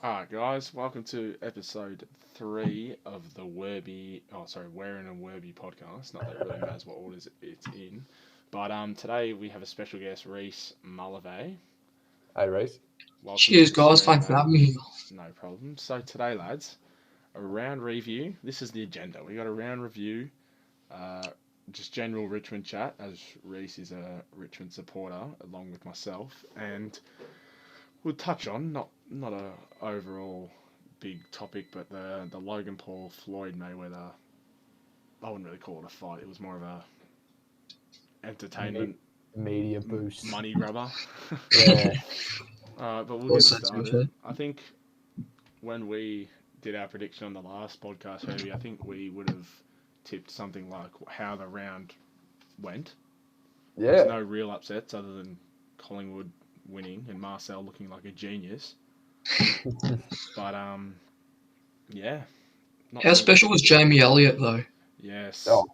Alright, guys, welcome to episode 3 of the Wearing and Werby podcast. Not that it really matters what orders it's in. But today we have a special guest, Rhys Mullave. Hey, Rhys. Welcome to Cheers, the guys. stream, Thanks for mate. having me here. No problem. So today, lads, a round review. This is the agenda. We got a round review, uh, just general Richmond chat, as Rhys is a Richmond supporter, along with myself, and we'll touch on not a overall big topic, but the Logan Paul Floyd Mayweather. I wouldn't really call it a fight. It was more of a entertainment Media boost. money grabber. Yeah. But we'll Well get said, to be started. fair. I think when we did our prediction on the last podcast, Herbie, I think we would have tipped something like how the round went. There's Yeah. no real upsets other than Collingwood winning and Marcel looking like a genius. But yeah. Not How the, special was Jamie Elliott, though? yes. Oh,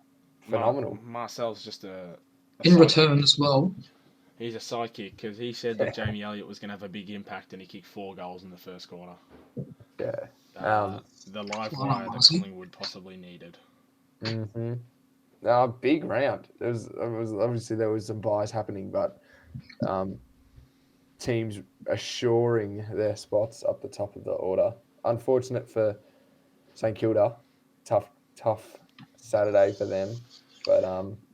phenomenal. Marcel's just a In sidekick. return as well. He's a sidekick because he said that Jamie Elliott was going to have a big impact and he kicked 4 goals in the first quarter. Yeah. The live Well, wire that was he? Collingwood possibly needed. Big round. Obviously there was some bias happening, but teams assuring their spots up the top of the order. Unfortunate for St Kilda. Tough Saturday for them. But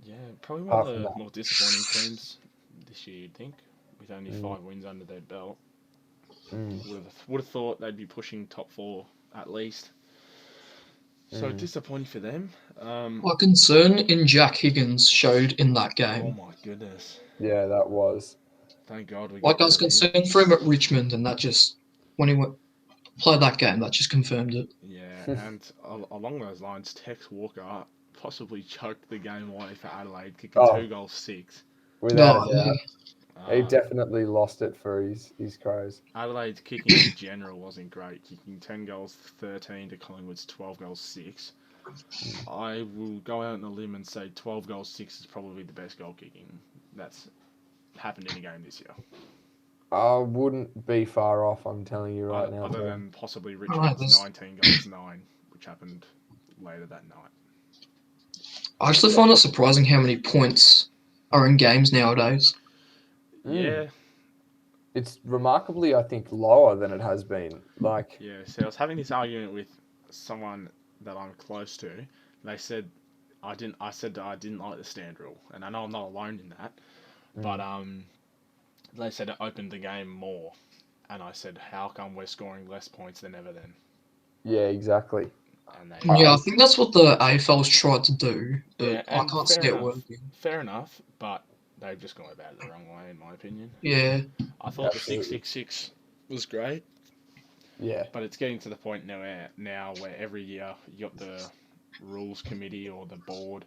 Yeah, probably one apart of from the that, more disappointing teams this year, you'd think, with only 5 wins under their belt. Would have thought they'd be pushing top 4 at least. So disappointing for them. My concern in Jack Higgins showed in that Oh game. my goodness! yeah, that was. Thank God we Like, got I rid was of him. concerned for him at Richmond, and that just, when he played that game, that just confirmed it. Yeah, and along those lines, Tex Walker possibly choked the game away for Adelaide, kicking Oh. 2 goals 6. Without a Oh, doubt. yeah. He definitely lost it for his Crows. Adelaide's kicking in general wasn't great, kicking 10 goals 13 to Collingwood's 12 goals 6. I will go out on a limb and say 12 goals 6 is probably the best goal kicking that's happened in a game this year. I wouldn't be far off, I'm telling you right now. Other than possibly Right, Richmond's there's- 19 goals 9, which happened later that night. I actually find it surprising how many points are in games nowadays. Yeah, It's remarkably, I think, lower than it has been. Like, yeah. So I was having this argument with someone that I'm close to. They said I said I didn't like the stand rule, and I know I'm not alone in that. But they said it opened the game more, and I said, how come we're scoring less points than ever then? yeah, exactly. And they Yeah, I think that's what the AFL's tried to do, but Yeah, I and can't fair see it enough. working. Fair enough, but they've just gone about it the wrong way, in my opinion. Yeah. I thought Absolutely. the 666 was great, Yeah. but it's getting to the point now where every year you got the rules committee or the board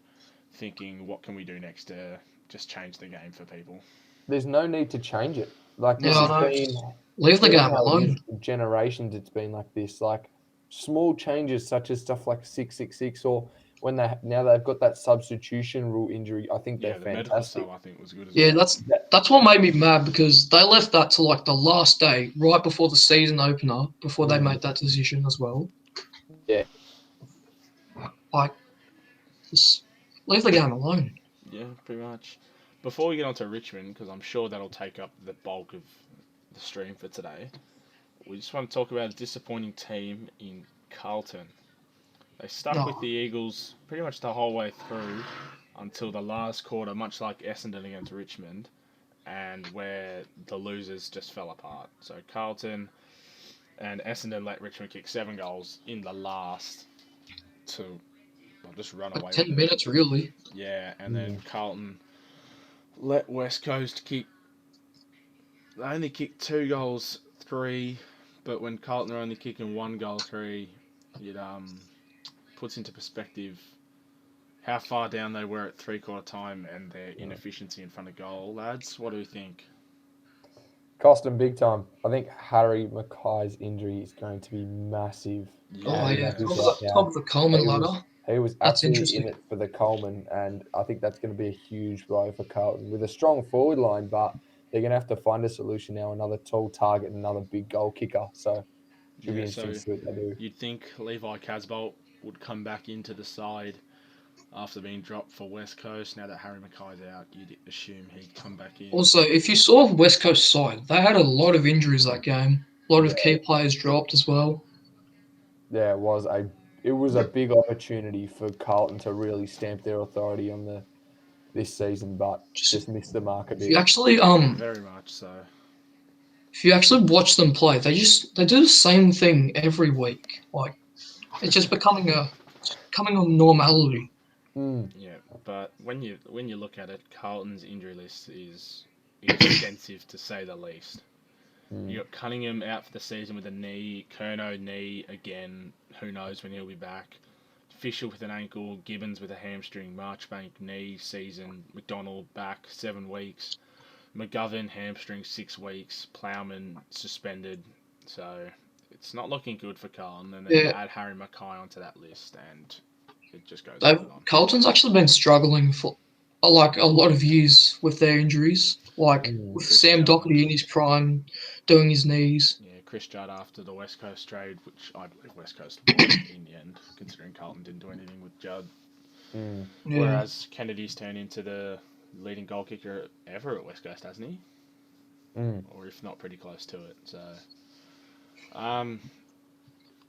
thinking, what can we do next to just change the game for people? There's no need to change it. Like, this Yeah, has I know. been Leave the game how it is alone. for generations. It's been like this. Like, small changes such as stuff like 666, or when now they've got that substitution rule injury. I think Yeah, they're the medical fantastic. stuff I think was good as Yeah, well. that's what made me mad, because they left that to like the last day, right before the season opener, before they made that decision as well. Yeah. Like, just leave the game alone. Yeah, pretty much. Before we get on to Richmond, because I'm sure that'll take up the bulk of the stream for today, we just want to talk about a disappointing team in Carlton. They stuck with No. the Eagles pretty much the whole way through until the last quarter, much like Essendon against Richmond, and where the losers just fell apart. So Carlton and Essendon let Richmond kick 7 goals in the last to just run away Like with 10 it. minutes, really. Yeah, and then Carlton let West Coast kick. They only kicked 2 goals 3, but when Carlton are only kicking 1 goal 3, it puts into perspective how far down they were at 3/4 time and their inefficiency in front of goal. Lads, what do we think? Cost them big time. I think Harry Mackay's injury is going to be massive. Oh, Yeah, yeah. he's Top out now. of the Coleman ladder. He was That's absolutely in interesting. it for the Coleman, and I think that's going to be a huge blow for Carlton with a strong forward line, but they're going to have to find a solution now, another tall target, another big goal kicker. So Should be Yeah, interesting so to see what they do. you'd think Levi Casbolt would come back into the side after being dropped for West Coast. Now that Harry Mackay's out, you'd assume he'd come back in. Also, if you saw West Coast side, they had a lot of injuries that game. A lot of key players dropped as well. Yeah, it was a big opportunity for Carlton to really stamp their authority on this season, but just missed the mark a If you bit. actually Very much so. if you actually watch them play, they do the same thing every week. Like it's just becoming a normality. Yeah, but when you look at it, Carlton's injury list is extensive to say the least. You got Cunningham out for the season with a knee, Curnow knee again. Who knows when he'll be back? Fisher with an ankle, Gibbons with a hamstring, Marchbank knee season, McDonald back 7 weeks, McGovern hamstring 6 weeks, Plowman suspended. So it's not looking good for Carlton. And then you Yeah, add Harry Mackay onto that list, and it just goes on and on. Carlton's actually been struggling for like a lot of years with their injuries. Like with Chris Sam Judd. Doherty in his prime, doing his knees. Yeah, Chris Judd after the West Coast trade, which I believe West Coast won in the end, considering Carlton didn't do anything with Judd. Yeah. Whereas Kennedy's turned into the leading goal kicker ever at West Coast, hasn't he? Or if not, pretty close to it. So,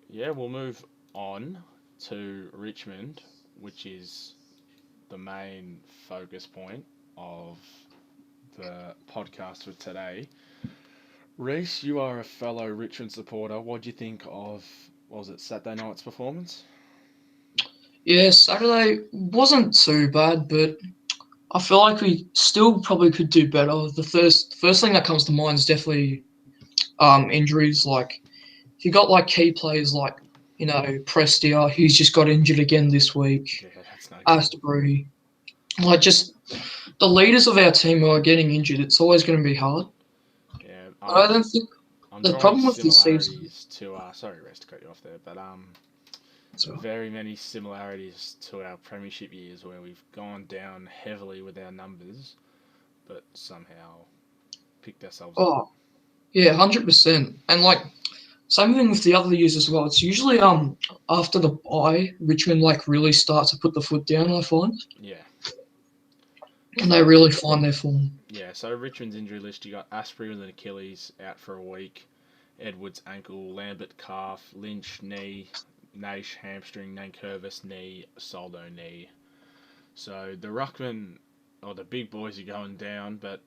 yeah, we'll move on to Richmond, which is the main focus point of the podcast for today. Rhys, you are a fellow Richmond supporter. What do you think of, what was it, Saturday night's performance? Yeah, Saturday wasn't too bad, but I feel like we still probably could do better. The first thing that comes to mind is definitely injuries. Like if you got like key players like Prestia, who's just got injured again this week. Yeah, that's no good. Astabry, like just the leaders of our team who are getting injured. It's always going to be hard. Yeah, But I don't think I'm the drawing problem with this season. similarities to sorry, Rhys, to cut you off there, but So, very many similarities to our premiership years where we've gone down heavily with our numbers, but somehow picked ourselves up. oh yeah, 100%. And like same thing with the other years as well. It's usually after the bye, Richmond like really start to put the foot down. I find. Yeah. And they really find their form. Yeah, so Richmond's injury list, you got Asprey with an Achilles out for a week, Edwards ankle, Lambert calf, Lynch knee, Naish hamstring, Nankervis knee, Soldo knee. So the ruckman, or the big boys are going down, but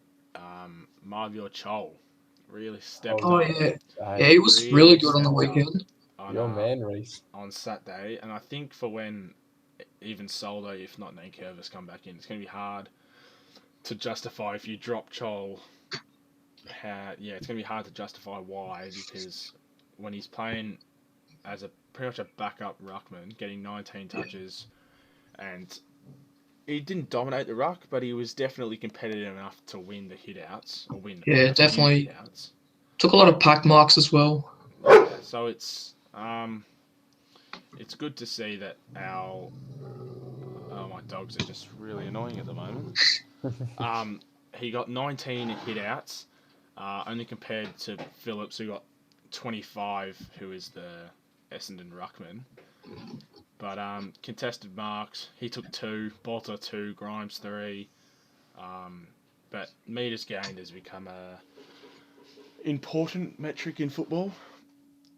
Marvior Chol really stepped Oh up. yeah, he was really good on the weekend. Your man, Rhys. On Saturday, and I think for when even Soldo, if not Nankervis, come back in, it's going to be hard to justify if you drop Chol. It's going to be hard to justify why, because when he's playing as pretty much a backup ruckman, getting 19 touches, and he didn't dominate the ruck, but he was definitely competitive enough to win the hitouts or win. Yeah, definitely. Hitouts. Took a lot of pack marks as well. Yeah, so it's good to see that my dogs are just really annoying at the moment. He got 19 hitouts, only compared to Phillips, who got 25, who is the Essendon ruckman. But contested marks, he took 2, Bolter 2, Grimes 3. But metres gained has become a important metric in football.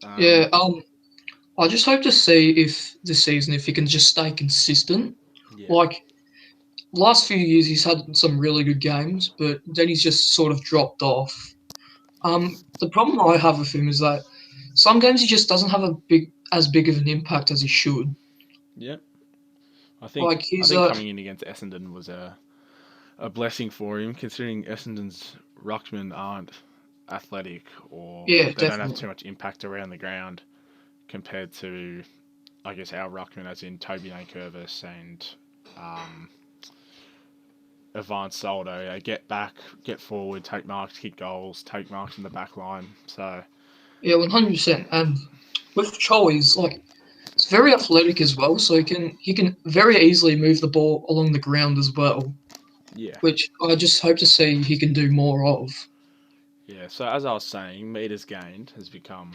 I just hope to see if this season if he can just stay consistent. Yeah. Like last few years, he's had some really good games, but then he's just sort of dropped off. The problem I have with him is that some games he just doesn't have as big of an impact as he should. Yeah. I think coming in against Essendon was a blessing for him, considering Essendon's ruckmen aren't athletic or they don't have too much impact around the ground compared to, I guess, our ruckmen, as in Toby Nankervis and Ivan Soldo. They get back, get forward, take marks, kick goals, take marks in the back line. So yeah, 100%. And with Cho, he's very athletic as well, so he can very easily move the ball along the ground as well. Yeah. Which I just hope to see he can do more of. Yeah, so as I was saying, metres gained has become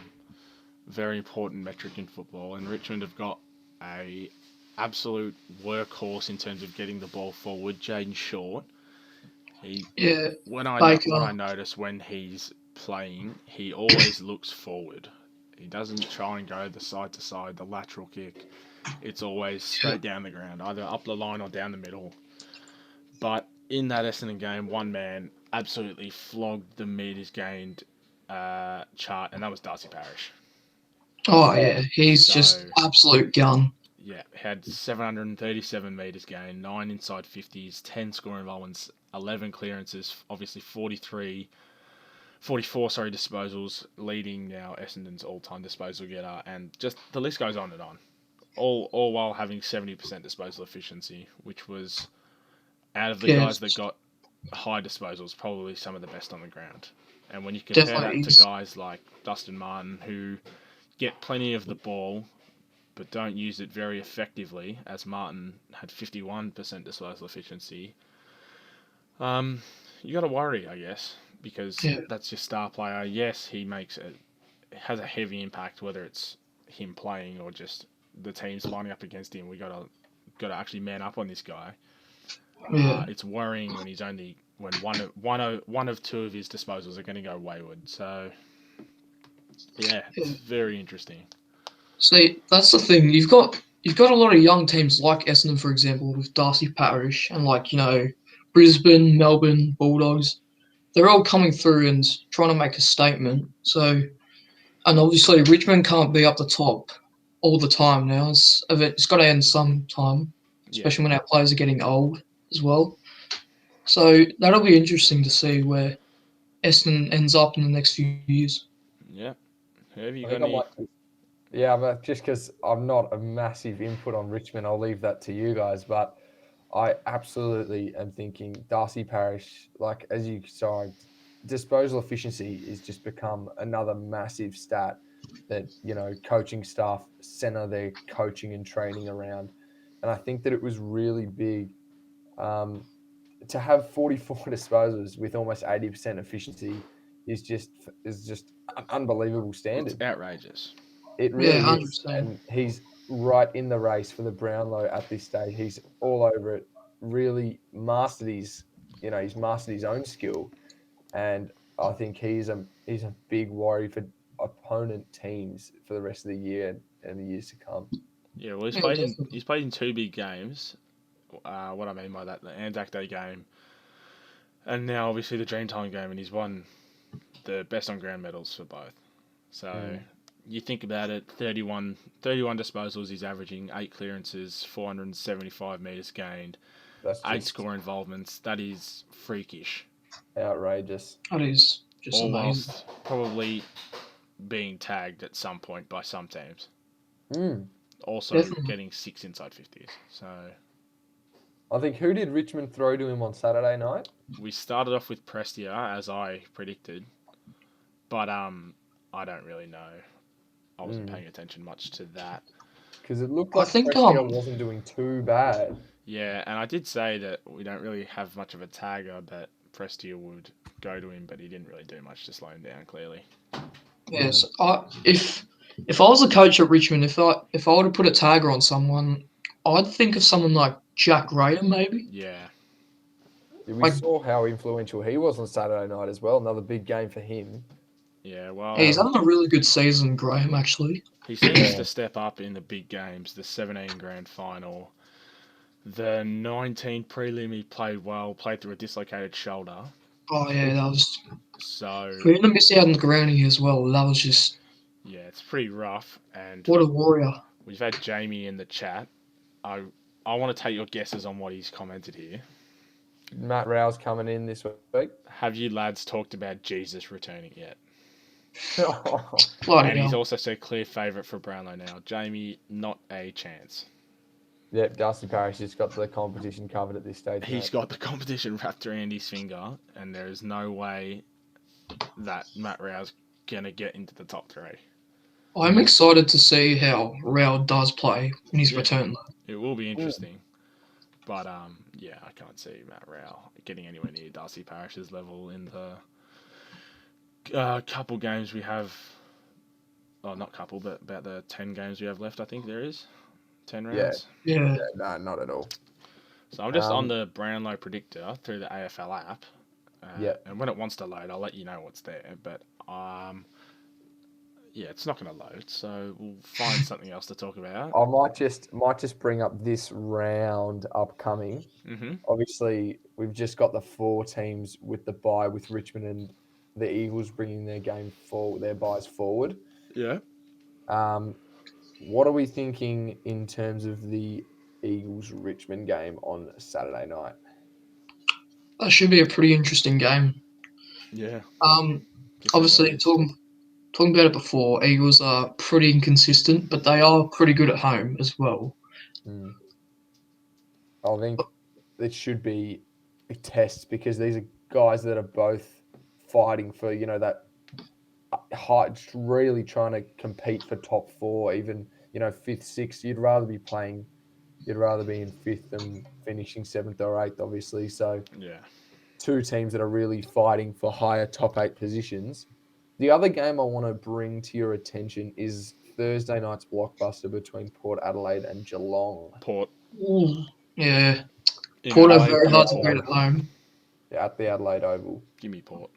very important metric in football, and Richmond have got a absolute workhorse in terms of getting the ball forward. Jaden Short. Yeah, What I Baker. notice when he's playing, he always looks forward. He doesn't try and go the side to side, the lateral kick. It's always Yeah, straight down the ground, either up the line or down the middle. But in that Essendon game, one man absolutely flogged the meters gained chart, and that was Darcy Parish. oh yeah, he's just So, absolute gun. yeah, had 737 metres gained, 9 inside 50s, 10 scoring involvements, 11 clearances, obviously 44 disposals, leading now Essendon's all-time disposal getter, and just the list goes on and on. All while having 70% disposal efficiency, which was, out of the Yeah, guys that got high disposals, probably some of the best on the ground. And when you compare definitely. that to guys like Dustin Martin, who get plenty of the ball but don't use it very effectively, as Martin had 51% disposal efficiency, you got to worry, I guess, because Yeah, that's your star player. Yes, he has a heavy impact, whether it's him playing or just the teams lining up against him. We got to actually man up on this guy. yeah, It's worrying when one of two of his disposals are going to go wayward. So yeah, it's yeah. very interesting. See, that's the thing. You've got a lot of young teams like Essendon, for example, with Darcy Parish and Brisbane, Melbourne, Bulldogs. They're all coming through and trying to make a statement. So, and obviously Richmond can't be up the top all the time now. It's got to end sometime, Yeah, especially when our players are getting old as well. So that'll be interesting to see where Essendon ends up in the next few years. yeah. Have you I got think I any? might. Yeah, but just because I'm not a massive input on Richmond, I'll leave that to you guys. But I absolutely am thinking Darcy Parish, like as you saw, disposal efficiency has just become another massive stat that, coaching staff center their coaching and training around. And I think that it was really big um, to have 44 disposals with almost 80% efficiency is just an unbelievable It's standard. outrageous. It Yeah, really is, 100%. and he's right in the race for the Brownlow at this stage. He's all over it. Really he's mastered his own skill, and I think he's a big worry for opponent teams for the rest of the year and the years to come. Yeah, well, Yeah, definitely. he's played in two big games. What I mean by that, the Anzac Day game, and now obviously the Dreamtime game, and he's won the best on ground medals for both. So Mm, you think about it, 31 disposals, he's averaging 8 clearances, 475 metres gained, that's 8 just score involvements. That is freakish. outrageous. That is just All amazing. whilst probably being tagged at some point by some teams. Mm. Also Definitely. getting 6 inside 50s. So I think who did Richmond throw to him on Saturday night? we started off with Prestia, as I predicted. But I don't really know. I wasn't paying attention much to that. Because it looked I like think Prestia wasn't doing too bad. Yeah, and I did say that we don't really have much of a tagger that Prestia would go to him, but he didn't really do much to slow him down. Clearly, yes. If I was a coach at Richmond, if I were to put a tagger on someone, I'd think of someone like Jack Graham, maybe. yeah, We Like saw how influential he was on Saturday night as well. Another big game for him. yeah. Well, he's Um, having a really good season, Graham. Actually. he seems yeah, to step up in the big games. The 17 grand final, the 19 prelim, he played well. Played through a dislocated shoulder, Oh yeah, that was so for him to miss out on the grounding as well. That was just yeah, it's pretty rough. And what a warrior. we've had Jamie in the chat. I I want to take your guesses on what he's commented here. Matt Rowe's coming in this week. Have you lads talked about Jesus returning yet? Bloody And he's hell. also said clear favourite for Brownlow now. Jamie, not a chance. Yep, Darcy Parish has got the competition covered at this stage. He's Mate. got the competition wrapped around his finger, and there is no way that Matt Rowe's going to get into the top 3. I'm excited to see how Rao does play when he's Yeah, returned. it will be interesting. But, yeah, I can't see Matt Rowe getting anywhere near Darcy Parish's level in the couple games we have not couple, but about the 10 games we have left. I think there is 10 Yeah. rounds. Yeah. No, not at all. So I'm just on the Brownlow predictor through the AFL app. Yeah. And when it wants to load, I'll let you know what's there. But yeah, it's not going to load, so we'll find something else to talk about. I might just bring up this round upcoming. Mm-hmm. Obviously, we've just got the 4 teams with the bye, with Richmond and the Eagles bringing their buys forward. Yeah. What are we thinking in terms of the Eagles Richmond game on Saturday night? That should be a pretty interesting game. Yeah. Obviously, talking about it before, Eagles are pretty inconsistent, but they are pretty good at home as well. I think it should be a test, because these are guys that are both fighting for, that height, really trying to compete for top 4, even, 5th, 6th. You'd rather be in 5th than finishing 7th or 8th, obviously. So Yeah. 2 teams that are really fighting for higher top 8 positions. The other game I want to bring to your attention is Thursday night's blockbuster between Port Adelaide and Geelong. Port. Ooh, yeah. In Port are Adelaide, very give hard me to Port. beat at home. Yeah, at the Adelaide Oval. Give me Port.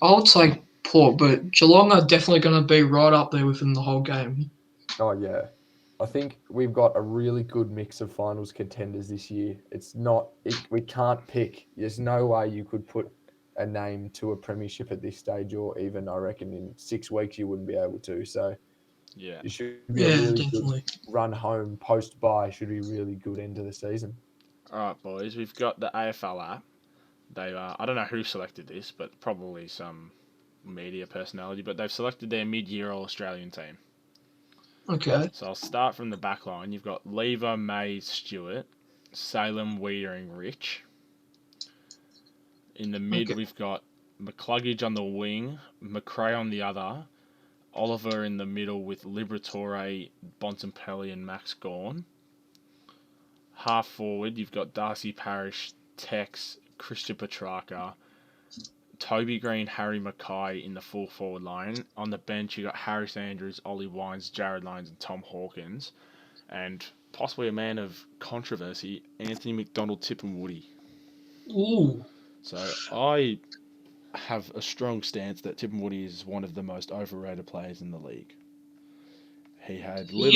I would say Port, but Geelong are definitely going to be right up there within the whole game. Oh, yeah. I think we've got a really good mix of finals contenders this year. We can't pick. There's no way you could put a name to a premiership at this stage, or even, I reckon, in 6 weeks you wouldn't be able to. So Yeah. it should be a really good run home post-bye. Should be a really good end to the season. All right, boys. We've got the AFL app. I don't know who selected this, but probably some media personality. But they've selected their mid-year All-Australian team. Okay. So I'll start from the back line. You've got Lever, Mays, Stewart, Salem, Wiedering, Rich. In the mid, we've got McCluggage on the wing, McRae on the other, Oliver in the middle with Liberatore, Bontempelli and Max Gawn. Half forward, you've got Darcy Parish, Tex, Christian Petrarca, Toby Green, Harry Mackay in the full forward line. On the bench, you got Harris Andrews, Ollie Wines, Jared Lyons, and Tom Hawkins. And possibly a man of controversy, Anthony McDonald, Tip and Woody. Ooh. So I have a strong stance that Tip and Woody is one of the most overrated players in the league. He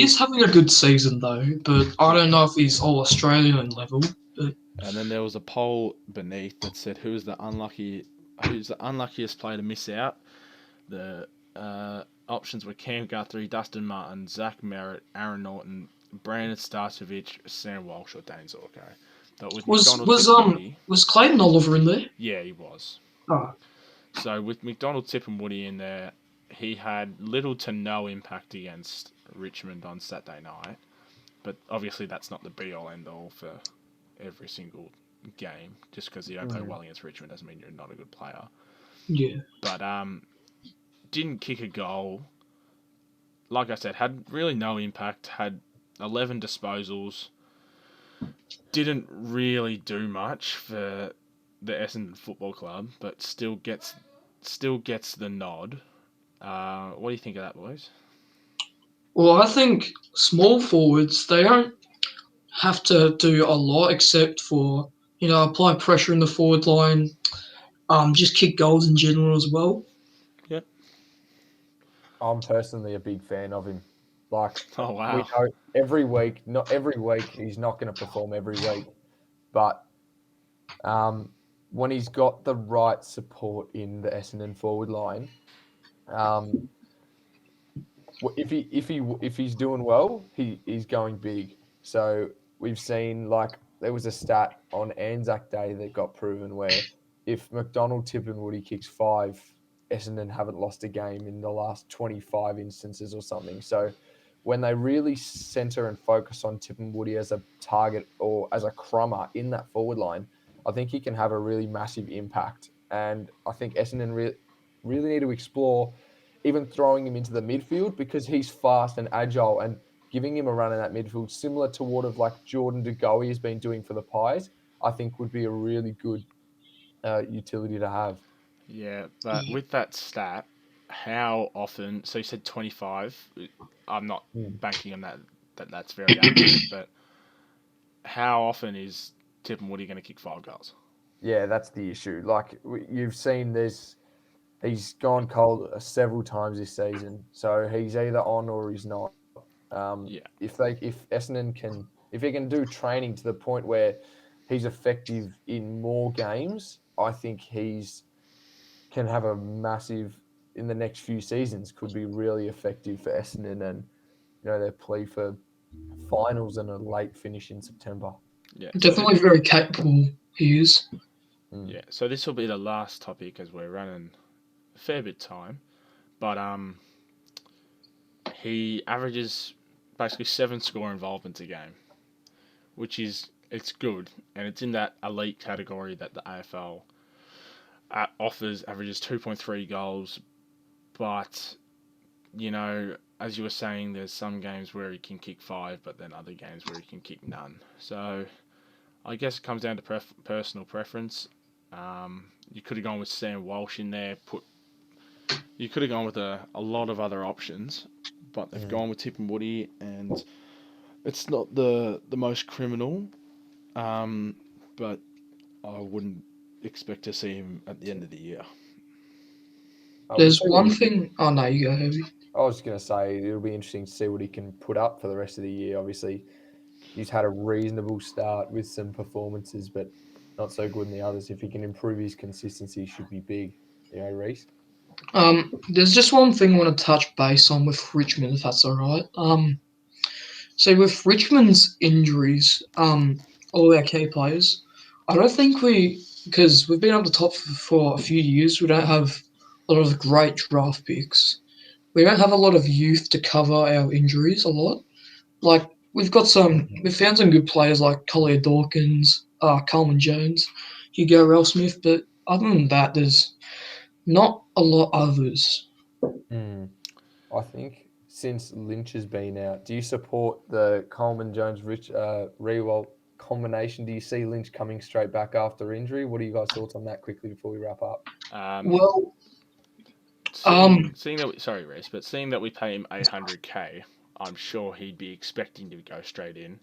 is having a good season though, but I don't know if he's all Australian level. But... And then there was a poll beneath that said who's the unluckiest player to miss out. The options were Cam Guthrie, Dustin Martin, Zach Merritt, Aaron Norton, Brandon Starcevich, Sam Walsh, or Dane Zorko. Was Clayton Oliver in there? Yeah, he was. Oh. So with McDonald, Tip and Woody in there, he had little to no impact against Richmond on Saturday night. But obviously that's not the be-all, end-all for every single game. Just because you don't play well against Richmond doesn't mean you're not a good player. Yeah. But didn't kick a goal. Like I said, had really no impact. Had 11 disposals. Didn't really do much for the Essendon Football Club, but still gets the nod. What do you think of that, boys? Well, I think small forwards, they don't have to do a lot except for, apply pressure in the forward line, just kick goals in general as well. Yep. I'm personally a big fan of him. Like, oh wow, we know not every week he's not going to perform every week, but when he's got the right support in the Essendon forward line, if he's doing well, he's going big. So we've seen, like, there was a stat on Anzac Day that got proven where if McDonald, Tip and Woody kicks 5, Essendon haven't lost a game in the last 25 instances or something. So when they really centre and focus on Tip and Woody as a target or as a crummer in that forward line, I think he can have a really massive impact. And I think Essendon really need to explore even throwing him into the midfield, because he's fast and agile, and giving him a run in that midfield, similar to what Jordan De Goey has been doing for the Pies, I think would be a really good utility to have. Yeah, but with that stat, how often? So you said 25. I'm not Mm. banking on that's very accurate, but how often is Tip and Woody going to kick 5 goals? Yeah, that's the issue. Like you've seen, he's gone cold several times this season, so he's either on or he's not. Yeah, If Essendon if he can do training to the point where he's effective in more games, I think can have a massive in the next few seasons. Could be really effective for Essendon and their plea for finals and a late finish in September. yeah. Definitely very capable. He is. Mm. Yeah. So this will be the last topic as we're running a fair bit of time, but he averages basically 7 score involvements a game, which is it's good, and it's in that elite category that the AFL offers. Averages 2.3 goals, but as you were saying, there's some games where he can kick 5, but then other games where he can kick none. So I guess it comes down to personal preference. You could have gone with Sam Walsh in there. You could have gone with a lot of other options, but they've gone with Tip and Woody, and it's not the most criminal. But I wouldn't expect to see him at the end of the year. There's one thing. Oh no, you go, Heavy. I was going to say it'll be interesting to see what he can put up for the rest of the year. Obviously, he's had a reasonable start with some performances, but not so good in the others. If he can improve his consistency, should be big. Rhys? There's just one thing I want to touch base on with Richmond, if that's all right. So with Richmond's injuries, all our key players, I don't think because we've been up the top for a few years, we don't have a lot of great draft picks. We don't have a lot of youth to cover our injuries a lot. Like we've found some good players like Collier Dawkins, Coleman Jones, Hugo Ralsmith, but other than that, there's not a lot others. I think since Lynch has been out, do you support the Coleman Jones Rewalt combination? Do you see Lynch coming straight back after injury? What are you guys' thoughts on that quickly before we wrap up? Well, Seeing that, sorry, Rhys, but seeing that we pay him 800k, I'm sure he'd be expecting to go straight in.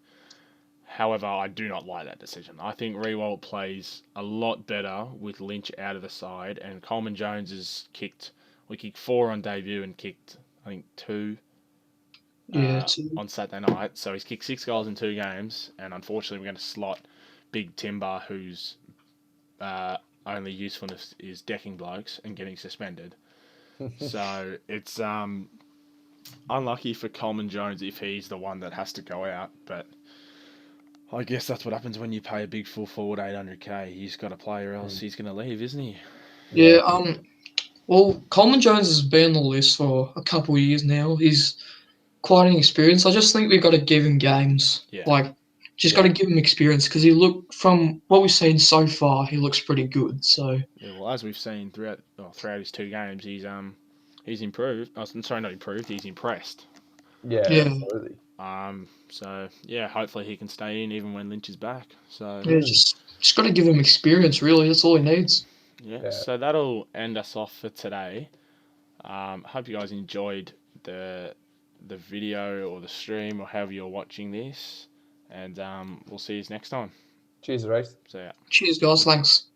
However, I do not like that decision. I think Rewalt plays a lot better with Lynch out of the side, and Coleman Jones has we kicked 4 on debut and kicked, I think, 2 on Saturday night. So he's kicked 6 goals in 2 games, and unfortunately we're going to slot Big Timber, whose only usefulness is decking blokes and getting suspended. So it's unlucky for Coleman Jones if he's the one that has to go out, but I guess that's what happens when you pay a big full forward 800k. He's got to play or else he's going to leave, isn't he? Yeah. Well, Coleman Jones has been on the list for a couple of years now. He's quite an experience. I just think we've got to give him games. Yeah. Got to give him experience because from what we've seen so far, he looks pretty good. So yeah, well, as we've seen throughout his 2 games, he's improved. Oh, sorry, not improved. He's impressed. Yeah, absolutely. So yeah, hopefully he can stay in even when Lynch is back. So yeah, just got to give him experience. Really, that's all he needs. Yeah. So that'll end us off for today. Hope you guys enjoyed the video or the stream or however you're watching this, and we'll see you next time. Cheers, Rhys. See ya. Cheers, guys. Thanks.